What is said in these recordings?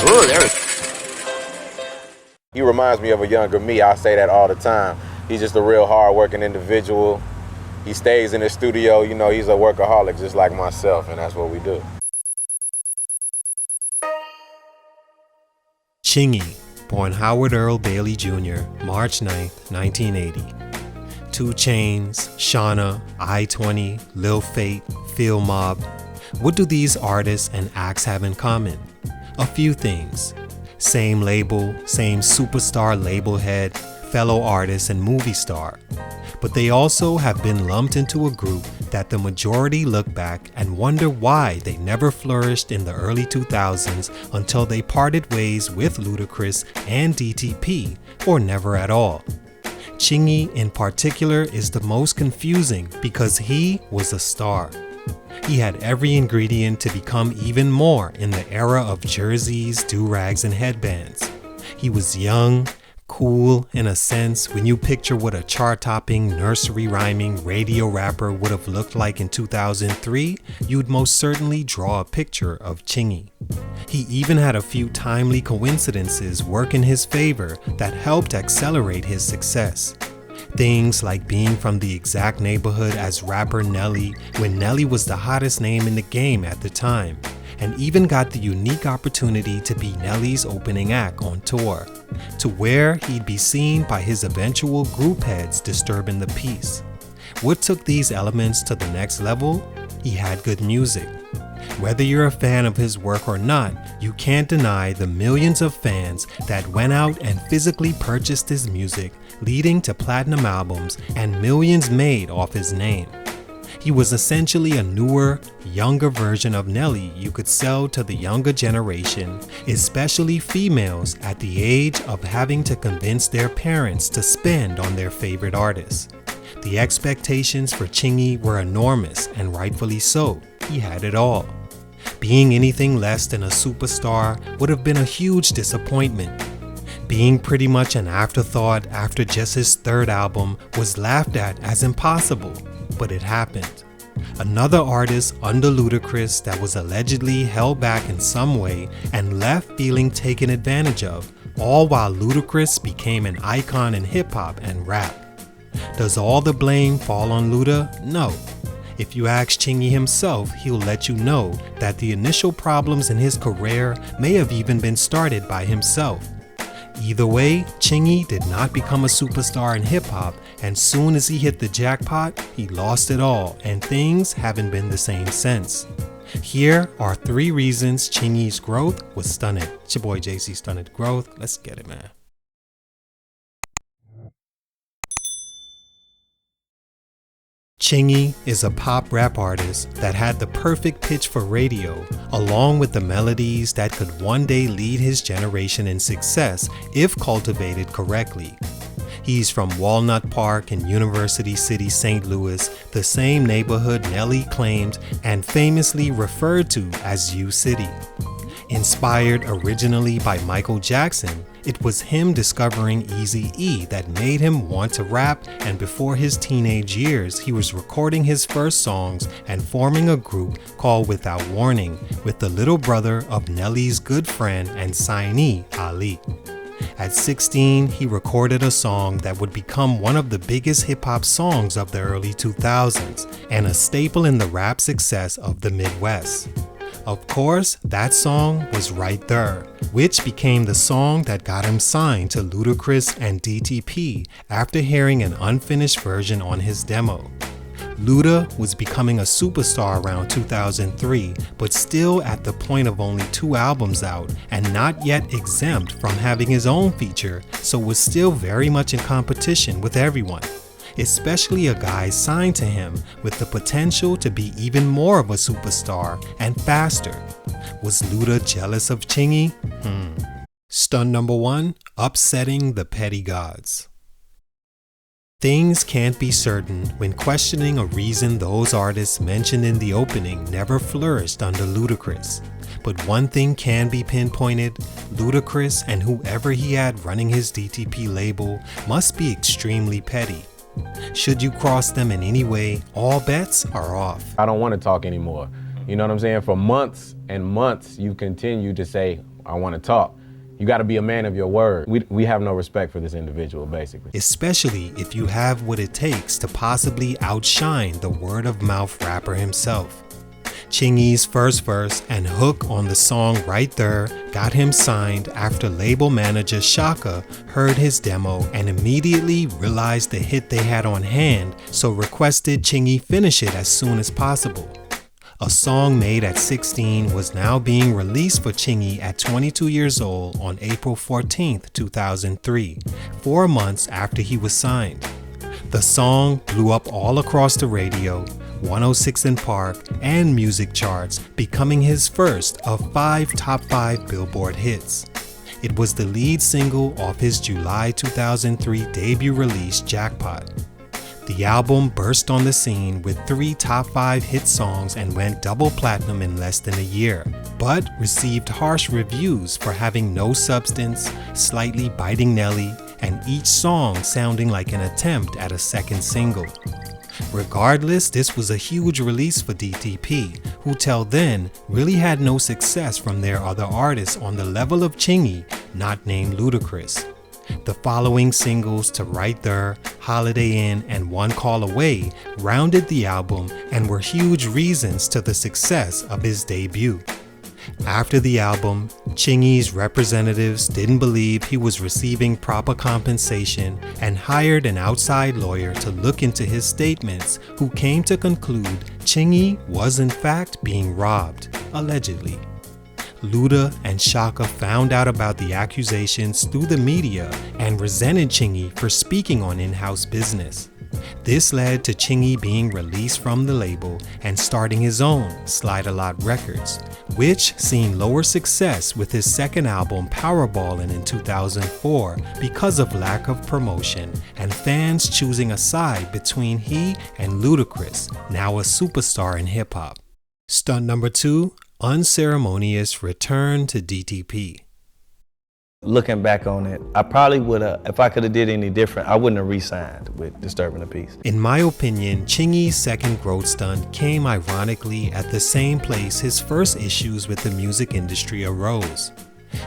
Ooh, there we go. He reminds me of a younger me. I say that all the time. He's just a real hard-working individual. He stays in the studio. You know, he's a workaholic just like myself, and that's what we do. Chingy, born Howard Earl Bailey Jr., March 9, 1980. 2 Chainz, Shauna, I-20, Lil Fate, Phil Mob. What do these artists and acts have in common? A few things. Same label, same superstar label head, fellow artist and movie star. But they also have been lumped into a group that the majority look back and wonder why they never flourished in the early 2000s until they parted ways with Ludacris and DTP, or never at all. Chingy in particular is the most confusing because he was a star. He had every ingredient to become even more in the era of jerseys, durags, and headbands. He was young, cool in a sense when you picture what a chart-topping, nursery-rhyming radio rapper would have looked like in 2003, you'd most certainly draw a picture of Chingy. He even had a few timely coincidences work in his favor that helped accelerate his success. Things like being from the exact neighborhood as rapper Nelly when Nelly was the hottest name in the game at the time, and even got the unique opportunity to be Nelly's opening act on tour, to where he'd be seen by his eventual group heads disturbing the peace. What took these elements to the next level? He had good music. Whether you're a fan of his work or not, you can't deny the millions of fans that went out and physically purchased his music, leading to platinum albums and millions made off his name. He was essentially a newer, younger version of Nelly you could sell to the younger generation, especially females at the age of having to convince their parents to spend on their favorite artists. The expectations for Chingy were enormous, and rightfully so. He had it all. Being anything less than a superstar would have been a huge disappointment. Being pretty much an afterthought after just his third album was laughed at as impossible, but it happened. Another artist under Ludacris that was allegedly held back in some way and left feeling taken advantage of, all while Ludacris became an icon in hip-hop and rap. Does all the blame fall on Luda? No. If you ask Chingy himself, he'll let you know that the initial problems in his career may have even been started by himself. Either way, Chingy did not become a superstar in hip-hop, and soon as he hit the jackpot, he lost it all, and things haven't been the same since. Here are 3 reasons Chingy's growth was stunted. It's your boy JC Stunted Growth. Let's get it, man. Chingy is a pop rap artist that had the perfect pitch for radio, along with the melodies that could one day lead his generation in success if cultivated correctly. He's from Walnut Park in University City, St. Louis, the same neighborhood Nelly claimed and famously referred to as U-City. Inspired originally by Michael Jackson, it was him discovering Eazy-E that made him want to rap, and before his teenage years, he was recording his first songs and forming a group called Without Warning with the little brother of Nelly's good friend and signee, Ali. At 16, he recorded a song that would become one of the biggest hip-hop songs of the early 2000s and a staple in the rap success of the Midwest. Of course, that song was Right There, which became the song that got him signed to Ludacris and DTP after hearing an unfinished version on his demo. Luda was becoming a superstar around 2003, but still at the point of only 2 albums out and not yet exempt from having his own feature, so was still very much in competition with everyone, especially a guy signed to him with the potential to be even more of a superstar and faster. Was Luda jealous of Chingy? Stunt number 1, upsetting the petty gods. Things can't be certain when questioning a reason those artists mentioned in the opening never flourished under Ludacris. But one thing can be pinpointed: Ludacris and whoever he had running his DTP label must be extremely petty. Should you cross them in any way, all bets are off. I don't want to talk anymore. You know what I'm saying? For months and months, you continue to say, I want to talk. You got to be a man of your word. We have no respect for this individual, basically. Especially if you have what it takes to possibly outshine the word-of-mouth rapper himself. Chingy's first verse and hook on the song Right There got him signed after label manager Shaka heard his demo and immediately realized the hit they had on hand, so requested Chingy finish it as soon as possible. A song made at 16 was now being released for Chingy at 22 years old on April 14, 2003, 4 months after he was signed. The song blew up all across the radio, 106 in Park, and music charts, becoming his first of 5 top 5 Billboard hits. It was the lead single off his July 2003 debut release, Jackpot. The album burst on the scene with 3 top 5 hit songs and went double platinum in less than a year, but received harsh reviews for having no substance, slightly biting Nelly, and each song sounding like an attempt at a second single. Regardless, this was a huge release for DTP, who till then really had no success from their other artists on the level of Chingy, not named Ludacris. The following singles to Right There, Holiday Inn, and One Call Away rounded the album and were huge reasons to the success of his debut. After the album, Chingy's representatives didn't believe he was receiving proper compensation and hired an outside lawyer to look into his statements, who came to conclude Chingy was in fact being robbed, allegedly. Luda and Shaka found out about the accusations through the media and resented Chingy for speaking on in-house business. This led to Chingy being released from the label and starting his own, Slide-A-Lot Records, which seen lower success with his second album Powerballin' in 2004 because of lack of promotion and fans choosing a side between he and Ludacris, now a superstar in hip-hop. Stunt number 2, unceremonious return to DTP. Looking back on it, I probably would have, if I could have did any different, I wouldn't have re-signed with Disturbing the Peace. In my opinion, Chingy's second growth stunt came ironically at the same place his first issues with the music industry arose.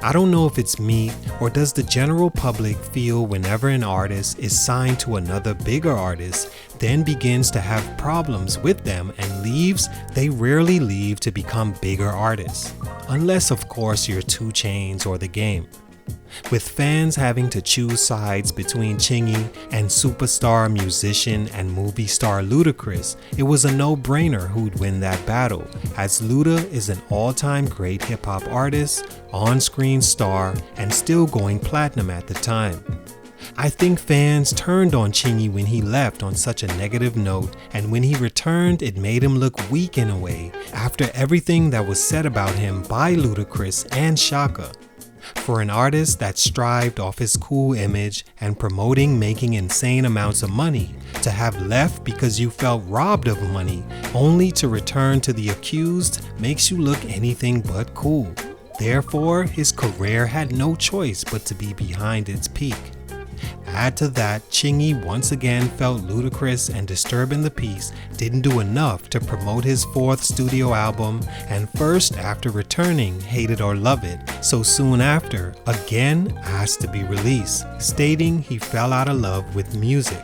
I don't know if it's me or does the general public feel whenever an artist is signed to another bigger artist, then begins to have problems with them and leaves, they rarely leave to become bigger artists. Unless of course you're 2 Chainz or The Game. With fans having to choose sides between Chingy and superstar musician and movie star Ludacris, it was a no-brainer who'd win that battle, as Luda is an all-time great hip-hop artist, on-screen star, and still going platinum at the time. I think fans turned on Chingy when he left on such a negative note, and when he returned it made him look weak in a way after everything that was said about him by Ludacris and Shaka. For an artist that strived off his cool image and promoting making insane amounts of money, to have left because you felt robbed of money only to return to the accused makes you look anything but cool. Therefore, his career had no choice but to be behind its peak. Add to that, Chingy once again felt Ludacris and Disturbing the Peace didn't do enough to promote his 4th studio album, and first after returning Hate It or Love It, so soon after again asked to be released, stating he fell out of love with music.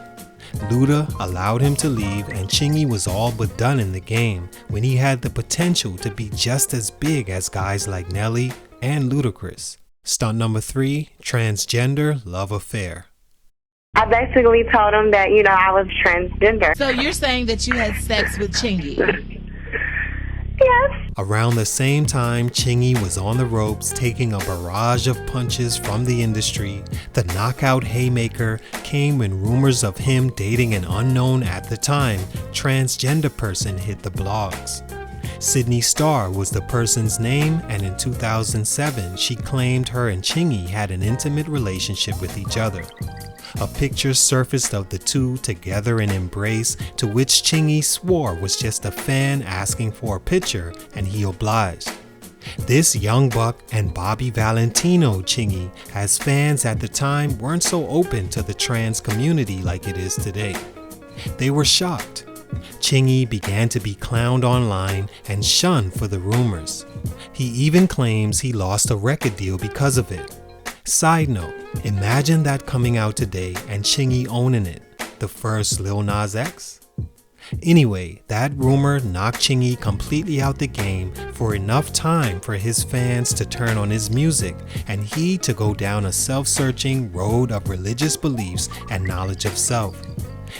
Luda allowed him to leave and Chingy was all but done in the game when he had the potential to be just as big as guys like Nelly and Ludacris. Stunt number 3, transgender love affair. I basically told him that, I was transgender. So you're saying that you had sex with Chingy? Yes. Around the same time Chingy was on the ropes taking a barrage of punches from the industry, the knockout haymaker came when rumors of him dating an unknown at the time transgender person hit the blogs. Sydney Starr was the person's name, and in 2007 she claimed her and Chingy had an intimate relationship with each other. A picture surfaced of the two together in embrace, to which Chingy swore was just a fan asking for a picture, and he obliged. This young buck and Bobby Valentino Chingy, as fans at the time weren't so open to the trans community like it is today. They were shocked. Chingy began to be clowned online and shunned for the rumors. He even claims he lost a record deal because of it. Side note, imagine that coming out today and Chingy owning it, the first Lil Nas X? Anyway, that rumor knocked Chingy completely out the game for enough time for his fans to turn on his music and he to go down a self-searching road of religious beliefs and knowledge of self.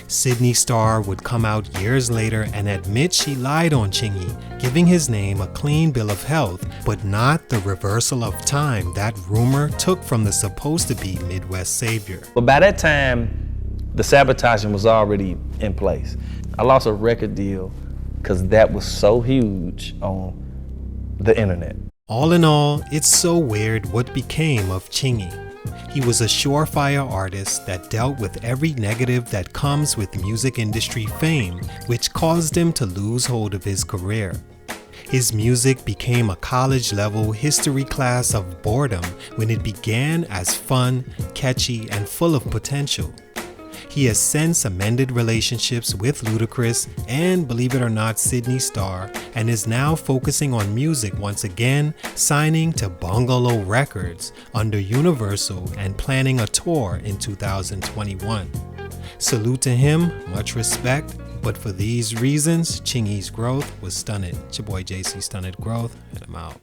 Sydney Starr would come out years later and admit she lied on Chingy, giving his name a clean bill of health, but not the reversal of time that rumor took from the supposed to be Midwest savior. But by that time, the sabotaging was already in place. I lost a record deal because that was so huge on the internet. All in all, it's so weird what became of Chingy. He was a surefire artist that dealt with every negative that comes with music industry fame, which caused him to lose hold of his career. His music became a college-level history class of boredom when it began as fun, catchy, and full of potential. He has since amended relationships with Ludacris and, believe it or not, Sydney Starr, and is now focusing on music once again, signing to Bungalow Records under Universal and planning a tour in 2021. Salute to him, much respect, but for these reasons, Chingy's growth was stunted. It's your boy JC Stunted Growth, and I'm out.